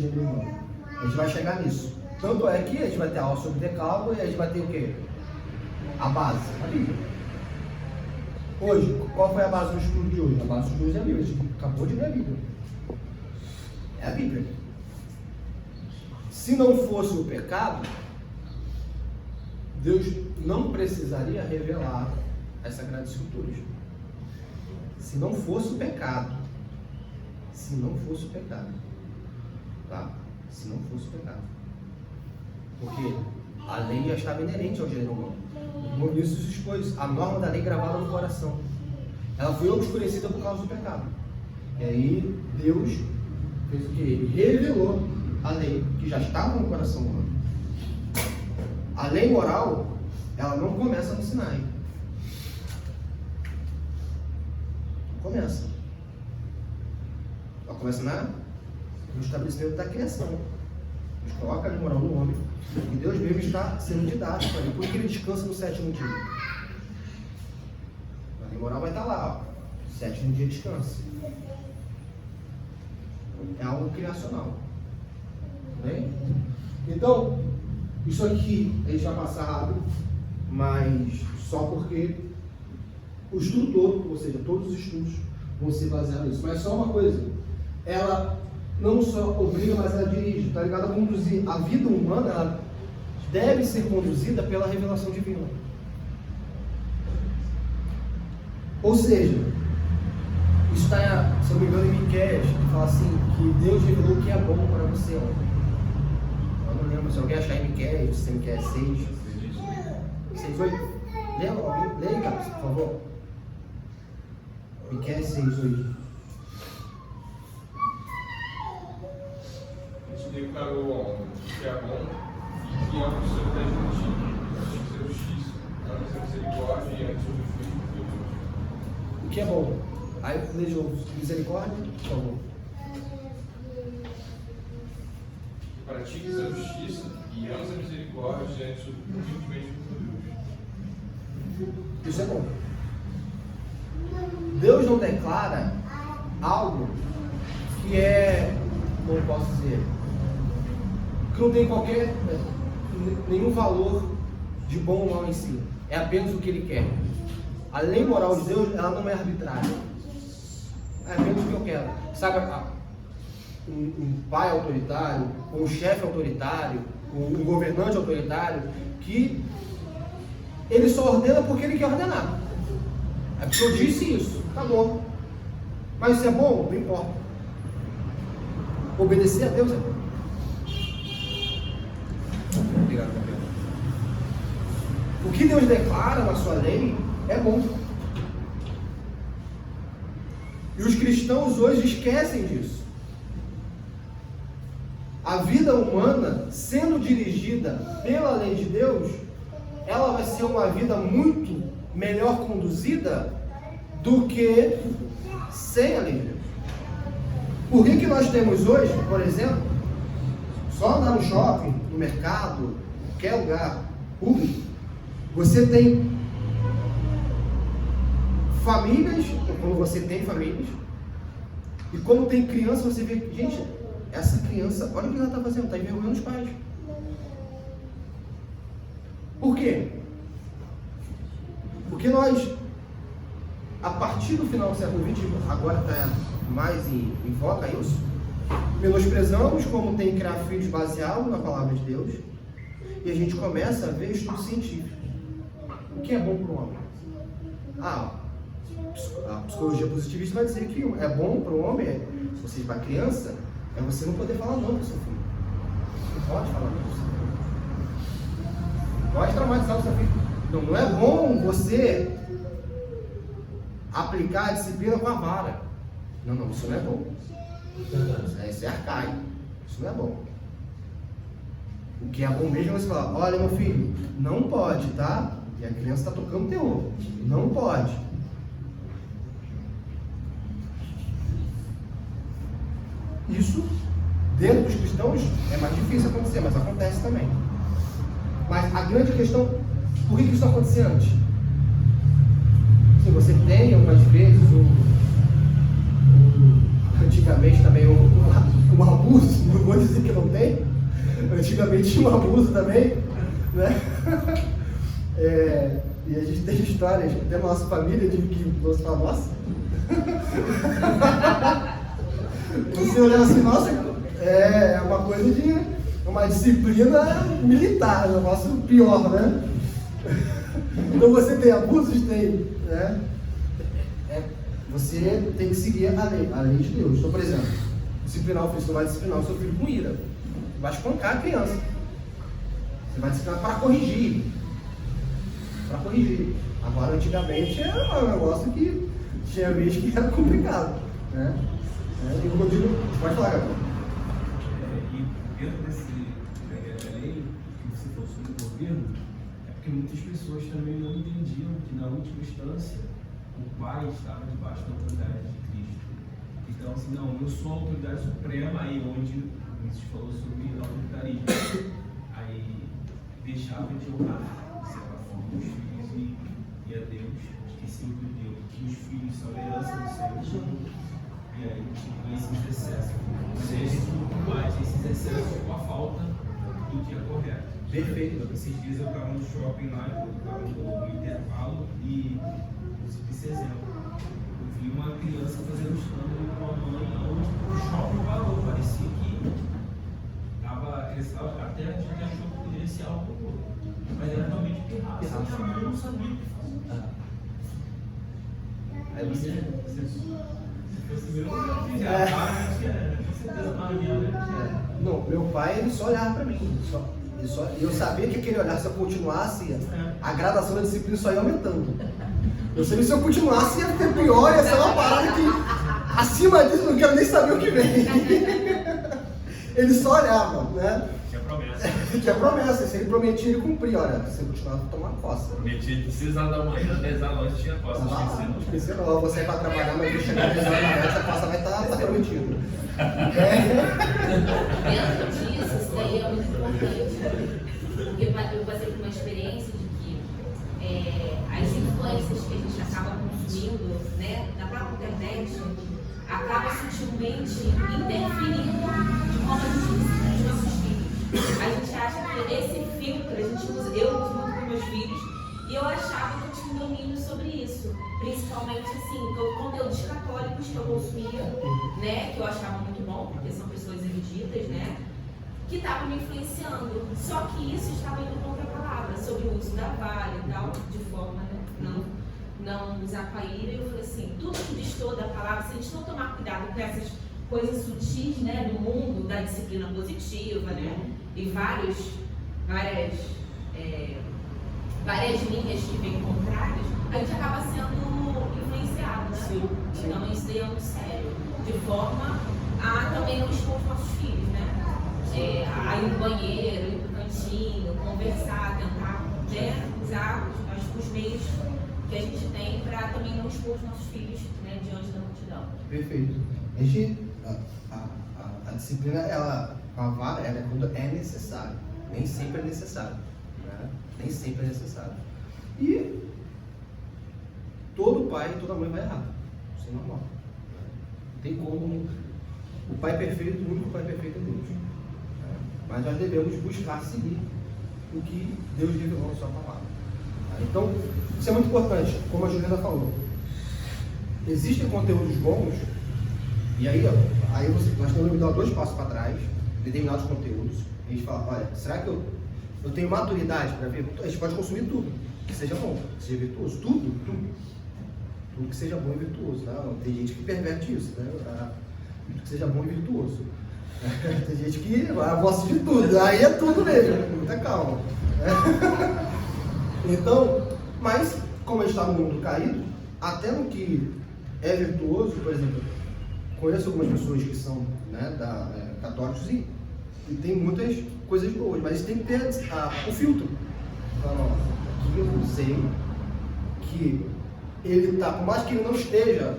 gênero humano. A gente vai chegar nisso. Tanto é que a gente vai ter aula sobre decálogo e a gente vai ter o quê? A base, a Bíblia. Hoje, qual foi a base do estudo de hoje? A base do estudo de hoje é a Bíblia. A gente acabou de ler a Bíblia. É a Bíblia. Se não fosse o pecado, Deus não precisaria revelar as Sagradas Escrituras. Se não fosse o pecado. Se não fosse o pecado. Tá? Se não fosse o pecado. Porque a lei já estava inerente ao gênero humano. Por isso se expôs a norma da lei gravada no coração. Ela foi obscurecida por causa do pecado. E aí Deus fez o que? Ele revelou a lei que já estava no coração humano. A lei moral, ela não começa no Sinai. Não começa. Ela começa no estabelecimento da criação. Deus coloca a lei moral no homem. E Deus mesmo está sendo didático ali. Por que ele descansa no sétimo dia? A lei moral vai estar lá, ó. Sétimo dia descansa. É algo criacional. Bem? Então, isso aqui a gente vai passar rápido, mas só porque o estudo todo, ou seja, todos os estudos vão ser baseados nisso. Mas só uma coisa, ela não só obriga, mas ela dirige, tá ligado? A conduzir. A vida humana, ela deve ser conduzida pela revelação divina. Ou seja, isso está, se eu não me engano, em Miqueias, que fala assim, que Deus revelou o que é bom para você ontem. Eu não lembro, se alguém achar em Miqueias, se Miqueias 6, 8. Leia, Carlos, por favor. Miqueias 6, 8. Declarou ao homem que é bom e que é o seu da justiça, a misericórdia e a justiça. O que é bom? Aí lê de novo, misericórdia, por favor. Pratiques a justiça e ames a misericórdia diante do humildemente do Deus. Isso é bom. Deus não declara algo que é, como posso dizer, que não tem nenhum valor de bom ou mal em si. É apenas o que Ele quer. A lei moral de Deus, ela não é arbitrária. É apenas o que eu quero. Sabe, um pai autoritário, um chefe autoritário, um governante autoritário, que ele só ordena porque ele quer ordenar. É porque eu disse isso, acabou. Mas isso é bom? Não importa. Obedecer a Deus é bom. Obrigado, Gabriel. O que Deus declara na sua lei é bom. E os cristãos hoje esquecem disso. A vida humana, sendo dirigida pela lei de Deus, ela vai ser uma vida muito melhor conduzida do que sem a lei de Deus. Por que nós temos hoje, por exemplo, só andar no shopping, no mercado, qualquer lugar público, você tem famílias, ou quando você tem famílias, e quando tem criança, você vê, gente, essa criança, olha o que ela está fazendo, está envergonhando os pais. Por quê? Porque nós, a partir do final do século XX, agora está mais em voga isso, menosprezamos como tem que criar filhos baseados na palavra de Deus, e a gente começa a ver estudo científico. O que é bom para o homem? A psicologia positivista vai dizer que é bom para o homem, se você para a criança, é você não poder falar não para o seu filho. Não pode falar não para o seu filho. Não pode traumatizar o seu filho. Não é bom você aplicar a disciplina com a vara. Não, isso não é bom. Isso é arcaico. Isso não é bom. O que é bom mesmo é você falar, olha meu filho, não pode, tá? E a criança está tocando terror. Não pode. Isso, dentro dos cristãos, é mais difícil acontecer, mas acontece também. Mas a grande questão, por que isso acontecia antes? Se você tem algumas vezes antigamente também um abuso, não vou dizer que não tem, antigamente tinha um abuso também, né? E a gente tem histórias da nossa família de que você fala, nossa, você olha assim, nossa, é uma coisa de uma disciplina militar, é um negócio pior, né? Então você tem abusos, tem, né? Você tem que seguir a lei de Deus. Então, por exemplo, disciplinar o filho, você não vai disciplinar o seu filho com ira. Você vai espancar a criança. Você vai disciplinar para corrigir. Para corrigir. Agora, antigamente, era um negócio que tinha vez que era complicado, né? E como eu digo, pode falar, Gabriel. E dentro da lei que você falou sobre o governo, é porque muitas pessoas também não entendiam que, na última instância, o pai estava debaixo da autoridade de Cristo. Então, assim, não, eu sou a autoridade suprema, aí onde você falou sobre autoritarismo. Aí deixava de honrar os filhos e a Deus, esqueciam que os filhos são a herança do Senhor. E aí tinha esses excessos. Ou seja, tudo mais esses excessos com a falta do que é correto. Perfeito. Esses dias eu estava no shopping lá, eu estava no intervalo e esse exemplo. Eu vi uma criança fazendo escândalo com a mãe, onde o shopping parou. Parecia que até a gente achou que poderia ser algo, mas era realmente pirraça. A mãe não sabia o que fazer. Aí você não, meu pai, ele só olhava pra mim. E eu sabia que aquele olhar, se eu continuasse, a gradação da disciplina só ia aumentando. Eu sabia que se eu continuasse, ia ter pior, ia ser uma parada que acima disso eu não quero nem saber o que vem. Ele só olhava, né? Tinha promessa. Tinha promessa, se ele prometia, ele cumpria. Olha, se você continuar, vou tomar coça. Prometia de 6 horas da manhã, 10 horas da noite tinha coça. Não esqueci não, eu vou sair para trabalhar, mas vou chegar 10 horas da noite, a coça vai estar prometida. Dentro disso, isso daí é muito importante, porque eu passei por uma experiência de que as influências que a gente acaba consumindo, né, na própria internet, acaba sutilmente interferindo de como a gente ensina os nossos filhos. A gente acha que esse filtro, eu uso muito com meus filhos, e eu achava que eu tinha um domínio sobre isso. Principalmente assim, conteúdos católicos que eu consumia, né, que eu achava muito bom, porque são pessoas eruditas, né, que estavam me influenciando. Só que isso estava indo contra a palavra, sobre o uso da vara e tal, de forma, né, não usar com a ira. Eu falei assim, tudo que distor da palavra, se a gente não tomar cuidado com essas coisas sutis, né, do mundo da disciplina positiva, né, e várias linhas que vêm contrárias, a gente acaba sendo influenciado, né? Sim. Então isso daí é muito sério, de forma a também não expor os nossos filhos, né? A ir no banheiro, ir pro cantinho, conversar, tentar, né, usar os meios que a gente tem para também não expor os nossos filhos, né, diante da multidão. Perfeito. A disciplina, a vara, ela é quando é necessário. Nem sempre é necessário. Né? Nem sempre é necessário. E todo pai e toda mãe vai errar. Isso é normal. Não tem como. O pai perfeito, o único pai perfeito é Deus. Mas nós devemos buscar seguir o que Deus revelou na sua palavra. Então, isso é muito importante, como a Juliana falou. Existem conteúdos bons, e aí nós temos que dar 2 passos para trás, determinados conteúdos, e a gente fala, olha, será que eu tenho maturidade para ver? A gente pode consumir tudo, que seja bom, que seja virtuoso, tudo que seja bom e virtuoso. Não, tem gente que perverte isso, né? Tudo que seja bom e virtuoso. Tem gente que gosta de tudo, aí é tudo mesmo, muita calma. Então, mas como a gente está no mundo caído, até no que é virtuoso, por exemplo, conheço algumas pessoas que são, né, católicos e tem muitas coisas boas, mas tem que ter o filtro. Então, aqui eu sei que ele está, por mais que ele não esteja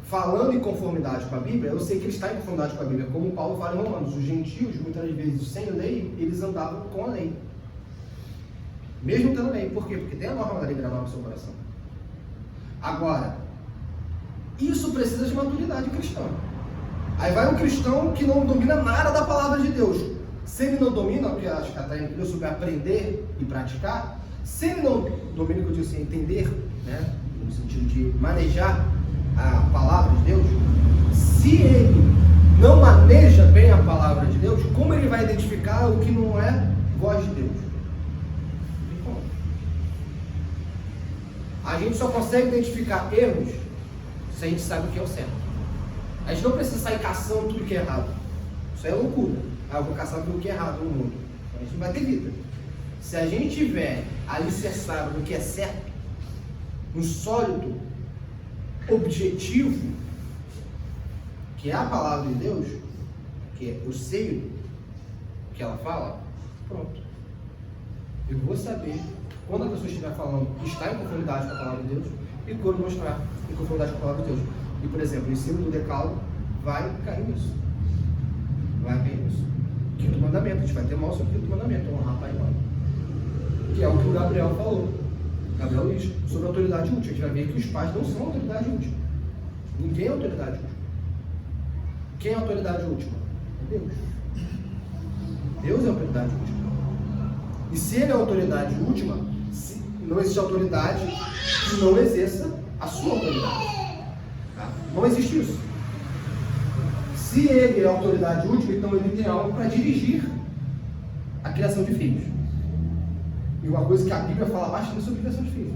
falando em conformidade com a Bíblia, eu sei que ele está em conformidade com a Bíblia, como Paulo fala em Romanos, os gentios, muitas vezes sem lei, eles andavam com a lei. Mesmo tendo lei. Por quê? Porque tem a norma da lei gravada no seu coração. Agora, isso precisa de maturidade cristã. Aí vai um cristão que não domina nada da palavra de Deus. Se ele não domina, porque acho que até entendeu sobre aprender e praticar, se ele não domina, que eu digo assim, entender, né, no sentido de manejar a palavra de Deus, se ele não maneja bem a palavra de Deus, como ele vai identificar o que não é voz de Deus? Não tem como. A gente só consegue identificar erros se a gente sabe o que é o certo. A gente não precisa sair caçando tudo que é errado. Isso é loucura. Ah, eu vou caçar tudo que é errado no mundo. A gente não vai ter vida. Se a gente tiver alicerçado no que é certo, no sólido objetivo, que é a palavra de Deus, que é eu sei o que ela fala, pronto. Eu vou saber quando a pessoa estiver falando que está em conformidade com a palavra de Deus e quando mostrar em conformidade com a palavra de Deus. E, por exemplo, o ensino do decálogo vai cair nisso. Vai cair nisso. Quinto mandamento, a gente vai ter mal sobre o quinto mandamento, honrar pai e mãe. Que é o que o Gabriel falou. Gabriel diz sobre a autoridade útil. A gente vai ver que os pais não são autoridade útil. Ninguém é autoridade útil. Quem é a autoridade última? É Deus. Deus é a autoridade última. E se ele é a autoridade última, não existe autoridade que não exerça a sua autoridade. Tá? Não existe isso. Se ele é a autoridade última, então ele tem algo para dirigir a criação de filhos. E uma coisa que a Bíblia fala bastante sobre a criação de filhos.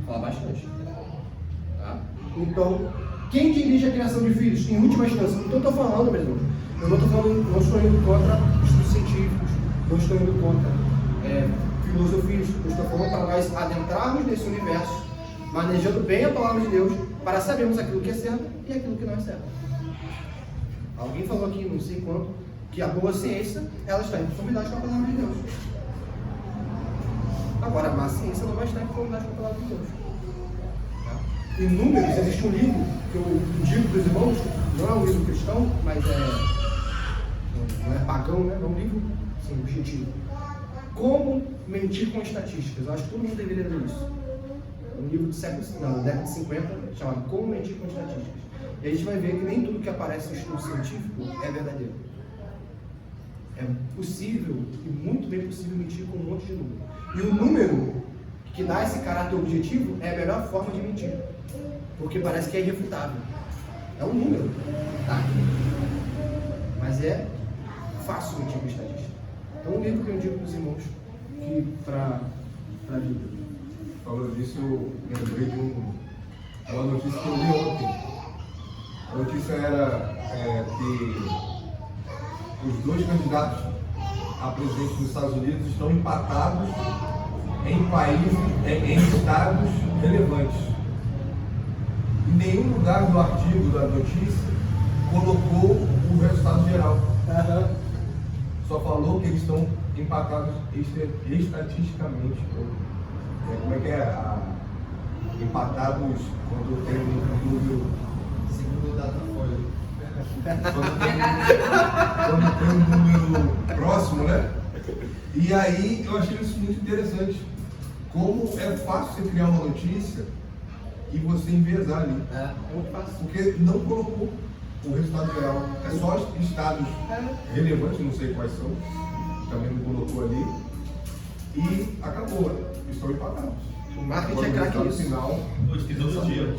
Fala bastante. Tá? Então, quem dirige a criação de filhos, em última instância? Então eu estou falando, meu irmão, eu não estou indo contra estudos científicos, não estou indo contra filosofias, eu estou falando para nós adentrarmos nesse universo, manejando bem a palavra de Deus, para sabermos aquilo que é certo e aquilo que não é certo. Alguém falou aqui, não sei quanto, que a boa ciência, ela está em conformidade com a palavra de Deus. Agora, a má ciência não vai estar em conformidade com a palavra de Deus. Em Números, existe um livro que eu digo para os irmãos, não é um livro cristão, mas não é pagão, né? É um livro assim, objetivo. Como mentir com estatísticas. Eu acho que todo mundo deveria ler isso. É um livro do século, da década de 50, chamado Como Mentir com Estatísticas. E a gente vai ver que nem tudo que aparece no estudo científico é verdadeiro. É possível, e muito bem possível, mentir com um monte de número. E o número que dá esse caráter objetivo é a melhor forma de mentir. Porque parece que é irrefutável. É um número. Tá? Mas é fácil mentir com estatística. Então, um livro que eu digo para os irmãos que para a vida. Falando disso, eu lembrei de uma notícia que eu li ontem. A notícia era que os dois candidatos a presidente dos Estados Unidos estão empatados em países, em estados relevantes. Em nenhum lugar do artigo da notícia colocou o resultado geral. Só falou que eles estão empatados estatisticamente. Como é que é? Empatados quando tem um número. Segundo o Datafolha. Quando tem um número próximo, né? E aí eu achei isso muito interessante. Como é fácil você criar uma notícia e você enviesar ali. É muito fácil. Porque não colocou o resultado geral. É só estados relevantes, não sei quais são, também não colocou ali. E acabou. Estão empatados. O marketing é craque nisso. Final. Hoje tem todo dia.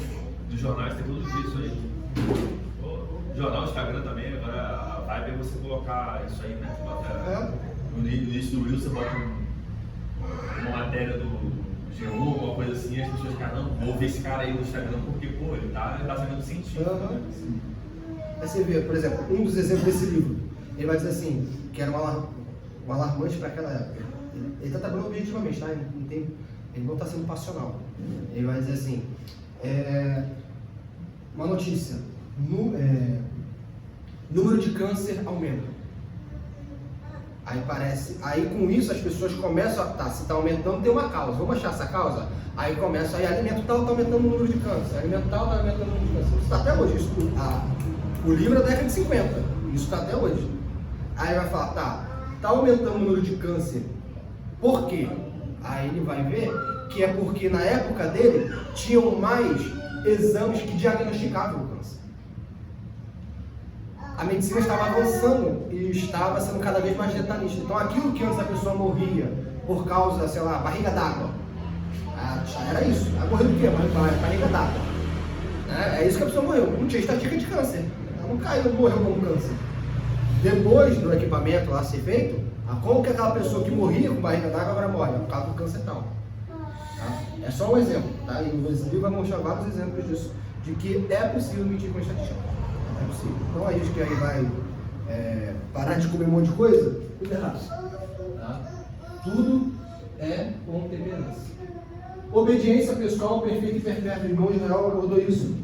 Dos jornais tem todo dia isso aí. O jornal, Instagram também, agora a vibe é você colocar isso aí, né? No início do Reel você bota uma matéria do G1, alguma coisa assim, e as pessoas ficam, não, vou ver esse cara aí no Instagram porque, pô, ele tá fazendo sentido. Né? Aí você vê, por exemplo, um dos exemplos desse livro, ele vai dizer assim, que era um alarmante para aquela época. Ele está trabalhando objetivamente, tá? Ele não está sendo passional. Ele vai dizer assim, uma notícia, número de câncer aumenta. Aí com isso as pessoas começam a, se está aumentando, tem uma causa, vamos achar essa causa? Aí começa, aí alimento tal está aumentando o número de câncer, alimento tal está aumentando o número de câncer. Isso está até hoje, o livro é da década de 50, isso está até hoje. Aí vai falar, está aumentando o número de câncer, por quê? Aí ele vai ver que é porque na época dele tinham mais exames que diagnosticavam o câncer. a medicina estava avançando e estava sendo cada vez mais detalhista. Então aquilo que antes a pessoa morria por causa, sei lá, barriga d'água, era isso. Ela morreu do quê? Barriga d'água. É isso que a pessoa morreu. Não tinha estatística de câncer. Ela não caiu, morreu com câncer. Depois do equipamento lá ser feito, como que aquela pessoa que morria com barriga d'água agora morre? Por causa do câncer tal. Tá? É só um exemplo, tá? E o livro vai mostrar vários exemplos disso, de que é possível medir com estatística. É possível. Então a gente que aí vai parar de comer um monte de coisa, tudo errado. Tá? Tudo é com temperança. Obediência pessoal perfeita e perpétua. Irmão Israel abordou isso.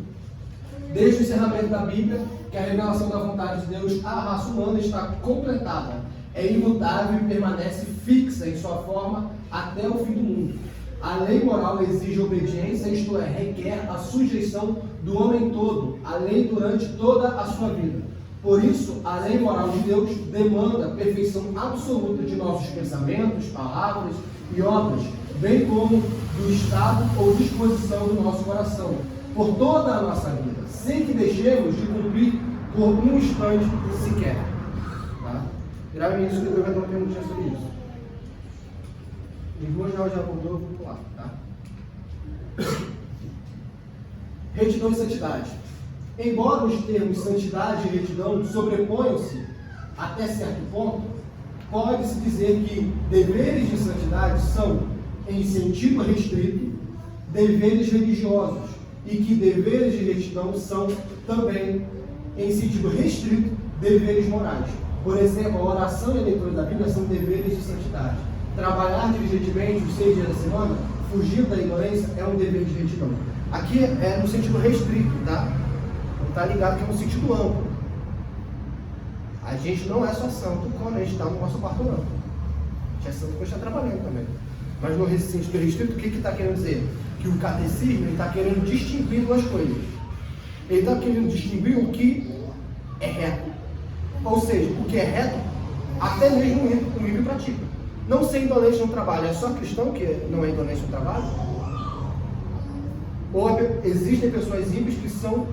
Desde o encerramento da Bíblia, que a revelação da vontade de Deus à raça humana está completada, é imutável e permanece fixa em sua forma até o fim do mundo. A lei moral exige obediência, isto é, requer a sujeição do homem todo, a lei durante toda a sua vida. Por isso, a lei moral de Deus demanda a perfeição absoluta de nossos pensamentos, palavras e obras, bem como do estado ou disposição do nosso coração, por toda a nossa vida, sem que deixemos de cumprir por um instante sequer. Tá? Grave isso que eu vou dar uma perguntinha sobre isso. Irmão já abordou, eu vou pular. Tá? Retidão e santidade. Embora os termos santidade e retidão sobreponham-se até certo ponto, pode-se dizer que deveres de santidade são, em sentido restrito, deveres religiosos, e que deveres de retidão são também, em sentido restrito, deveres morais. Por exemplo, a oração e a leitura da Bíblia são deveres de santidade. Trabalhar diligentemente os 6 dias da semana, fugir da ignorância, é um dever de retidão. Aqui é no sentido restrito, tá? Não está ligado que é no sentido amplo. A gente não é só santo quando a gente está no nosso quarto orando. A gente é santo quando está trabalhando também. Mas no sentido restrito, o que está querendo dizer? Que o catecismo está querendo distinguir duas coisas. Ele está querendo distinguir o que é reto. Ou seja, o que é reto, até mesmo o ímpio pratica. Não ser indolente no trabalho, é só cristão que não é indolente no trabalho? Ou existem pessoas ímpias que são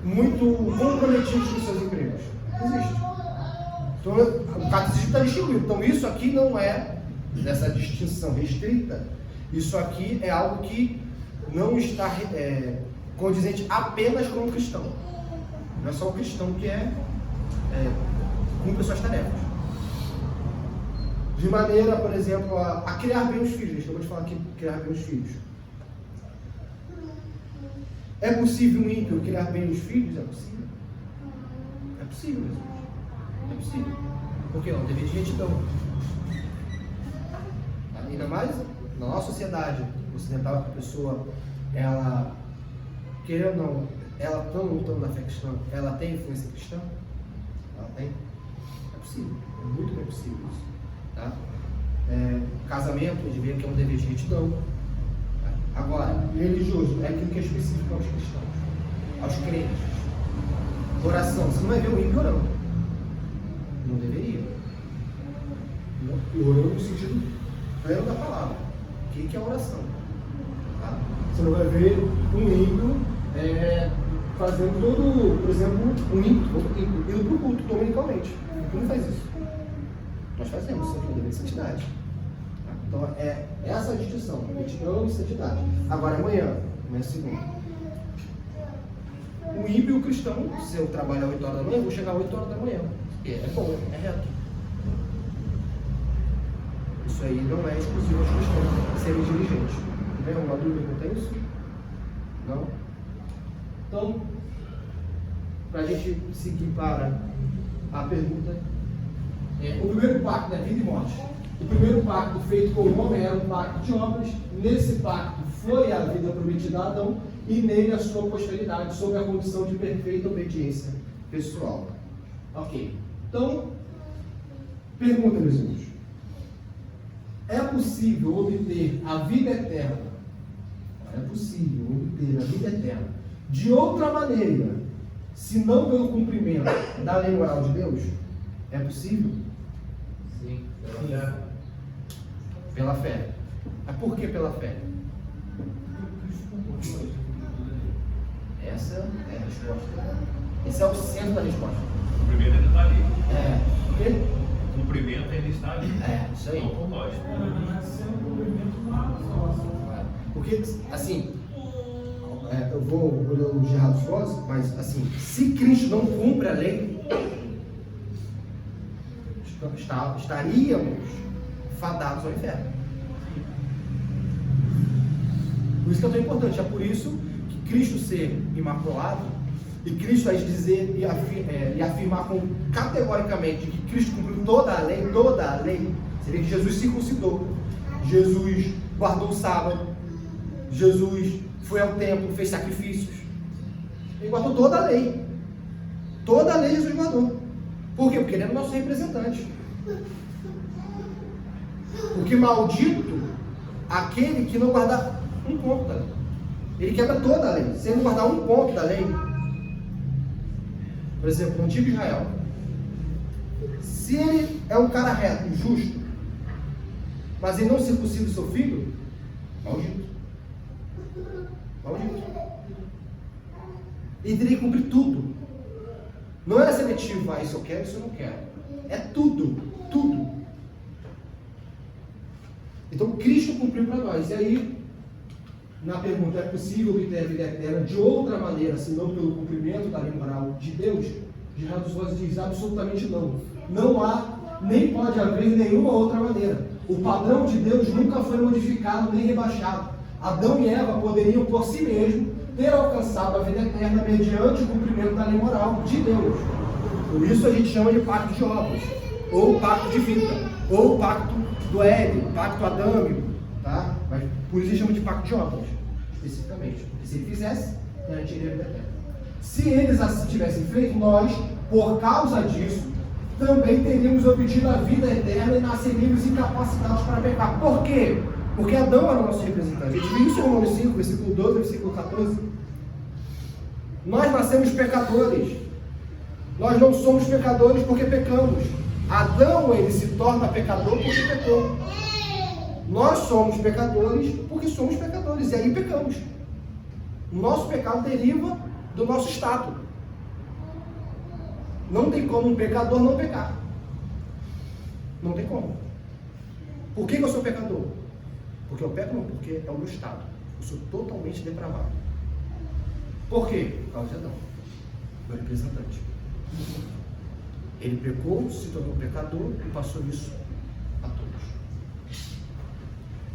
muito comprometidos com seus empregos? Existe. Então, o catecismo está distinguindo. Então, isso aqui não é dessa distinção restrita. Isso aqui é algo que não está condizente apenas com o cristão. Não é só o cristão que cumpre suas tarefas. De maneira, por exemplo, a criar bem os filhos. Eu vou te falar aqui, criar bem os filhos. É possível um ímpio criar bem os filhos? É possível. É possível, Jesus. É possível. Por que não? Dever de retidão. Ainda mais na nossa sociedade ocidental, que a pessoa, ela, querendo ou não, ela está lutando na fé cristã, ela tem influência cristã? Ela tem? É possível. É muito bem possível isso. Tá? Casamento, a gente vê que é um dever de retidão. Agora, religioso é aquilo que é específico aos cristãos, aos crentes. Oração, você não vai ver o ímpio orando. Não deveria. Orando no sentido pleno da palavra. O que é oração? Tá? Você não vai ver um ímpio fazendo todo, por exemplo, um ímpio indo para o culto dominicalmente. O não faz isso. Nós fazemos, isso aqui é um dever de santidade. Então, é essa a distinção, retidão e santidade. Agora, amanhã segunda. O ímpio e o cristão, se eu trabalhar 8 horas da manhã, eu vou chegar às 8 horas da manhã. É bom, é reto. Isso aí não é exclusivo aos cristãos serem diligentes. Tem alguma dúvida quanto a isso? Não? Então, para a gente seguir para a pergunta, o primeiro pacto da vida e morte. O primeiro pacto feito com o homem era um pacto de obras. Nesse pacto foi a vida prometida a Adão e nele a sua posteridade, sob a condição de perfeita obediência pessoal. Ok. Então, pergunta, meus irmãos. É possível obter a vida eterna? É possível obter a vida eterna de outra maneira, se não pelo cumprimento da lei moral de Deus? É possível? Sim. Pela fé. Mas por que pela fé? Essa é a resposta Esse é o centro da resposta. O cumprimento ainda está ali. O quê? O cumprimento ainda está ali. Isso aí. Não por nós. Porque, assim, eu vou ler o Gerardo Foz, mas, assim, se Cristo não cumpre a lei, estaríamos fadados ao inferno. Por isso que é tão importante. É por isso que Cristo ser imaculado e Cristo dizer e afirmar categoricamente que Cristo cumpriu toda a lei, seria que Jesus circuncidou, Jesus guardou o sábado, Jesus foi ao templo, fez sacrifícios, ele guardou toda a lei. Toda a lei Jesus guardou. Por quê? Porque ele era o nosso representante. Porque maldito aquele que não guardar um ponto da lei. Ele quebra toda a lei. Se ele não guardar um ponto da lei, por exemplo, no antigo Israel, se ele é um cara reto, justo, mas ele não circuncida o seu filho, maldito. Maldito. Ele teria que cumprir tudo. Não era seletivo, isso eu quero, isso eu não quero. É tudo, tudo. Então Cristo cumpriu para nós. E aí, na pergunta, é possível obter a vida eterna de outra maneira, senão pelo cumprimento da lei moral de Deus? Gerardo Foz diz absolutamente não. Não há, nem pode haver nenhuma outra maneira. O padrão de Deus nunca foi modificado nem rebaixado. Adão e Eva poderiam por si mesmos ter alcançado a vida eterna mediante o cumprimento da lei moral de Deus. Por isso a gente chama de pacto de obras, ou pacto de vida, ou pacto do Éden, pacto adâmico, tá? Mas por isso a gente chama de pacto de obras, especificamente. Porque se ele fizesse, a gente iria a vida eterna. Se eles assim tivessem feito, nós, por causa disso, também teríamos obtido a vida eterna e nasceríamos incapacitados para pecar. Por quê? Porque Adão era o nosso representante. A gente viu isso em Romanos 5, versículo 12, versículo 14. Nós nascemos pecadores. Nós não somos pecadores porque pecamos. Adão, ele se torna pecador porque pecou. Nós somos pecadores porque somos pecadores. E aí pecamos. O nosso pecado deriva do nosso estado. Não tem como um pecador não pecar. Não tem como. Por que eu sou pecador? Porque eu peco não, porque é o meu estado. Eu sou totalmente depravado. Por quê? Por causa de Adão, meu representante. Ele pecou, se tornou pecador e passou isso a todos.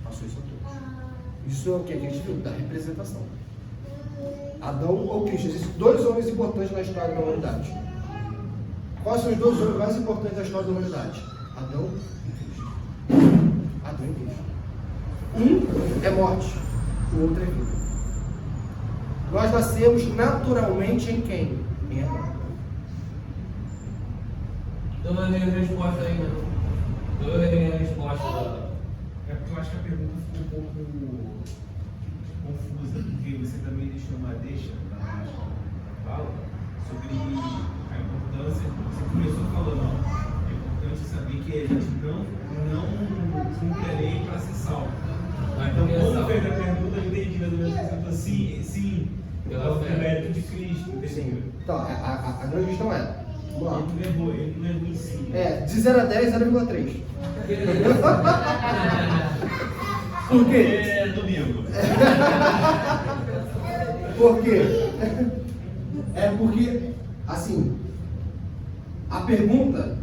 Passou isso a todos. Isso é o que a gente viu, da representação. Adão ou Cristo. Existem dois homens importantes na história da humanidade. Quais são os dois homens mais importantes da história da humanidade? Adão e Cristo. Adão e Cristo. Um é morte, o outro é vida. Nós nascemos naturalmente em quem? Em Adão. Eu não tenho resposta ainda. Eu tenho a resposta. É porque eu acho que a pergunta ficou um pouco confusa, porque você também deixou uma deixa na fala sobre a importância. Você começou falando, ó, é importante saber que a gente não cumpre a lei para ser salvo. Então, quando fez a pergunta, eu entendi mais ou menos que você sim, pelo mérito de Cristo, entendeu? Então, a grande questão é, vamos lá. Ele não levou em si. De 0 a 10, 0,3. Por quê? É domingo. Por quê? É porque, assim, a pergunta,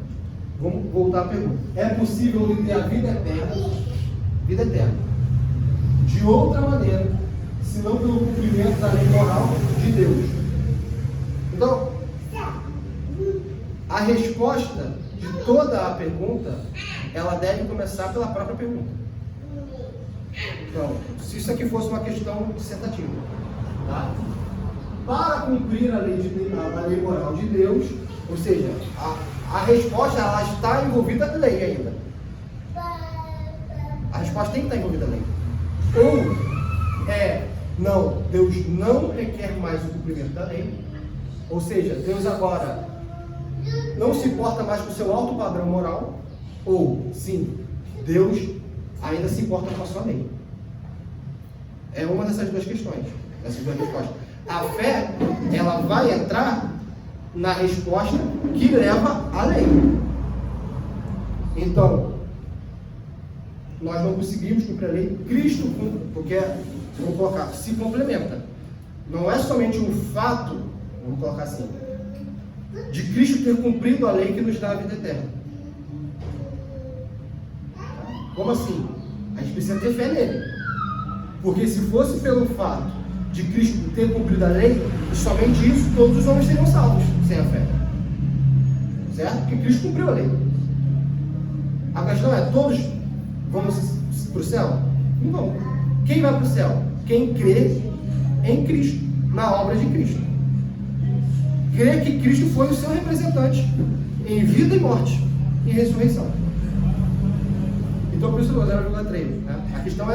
vamos voltar à pergunta, é possível obter a vida eterna, de outra maneira, senão pelo cumprimento da lei moral de Deus? Então, a resposta de toda a pergunta, ela deve começar pela própria pergunta. Então, se isso aqui fosse uma questão dissertativa, tá? Para cumprir a lei moral de Deus, ou seja, a resposta ela está envolvida na lei ainda. A resposta tem que estar envolvida na lei. Ou não, Deus não requer mais o cumprimento da lei, ou seja, Deus agora não se importa mais com o seu alto padrão moral, ou sim, Deus ainda se importa com a sua lei. É uma dessas duas questões, dessas duas respostas. A fé, ela vai entrar na resposta que leva à lei. Então, nós não conseguimos cumprir a lei, Cristo cumpre, porque, vamos colocar, se complementa. Não é somente o fato, vamos colocar assim, de Cristo ter cumprido a lei que nos dá a vida eterna. Como assim? A gente precisa ter fé nele. Porque se fosse pelo fato de Cristo ter cumprido a lei, somente isso, todos os homens seriam salvos sem a fé. Certo? Porque Cristo cumpriu a lei. A questão é, todos vamos para o céu? Não vão. Quem vai para o céu? Quem crê em Cristo, na obra de Cristo. Crê que Cristo foi o seu representante em vida e morte, em ressurreição. Então, por isso, 0,3. Né? A questão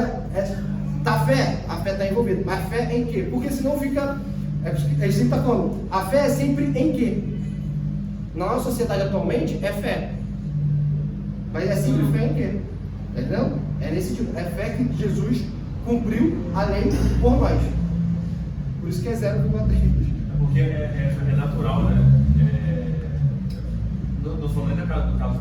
tá fé, a fé está envolvida. Mas fé em quê? Porque senão fica. A gente sempre está falando, a fé é sempre em quê? Na nossa sociedade atualmente é fé. Mas é sempre fé em quê? Entendeu? É nesse tipo. É fé que Jesus cumpriu a lei por nós. Por isso que é 0,3. Porque é natural, né? Não sou nem no caso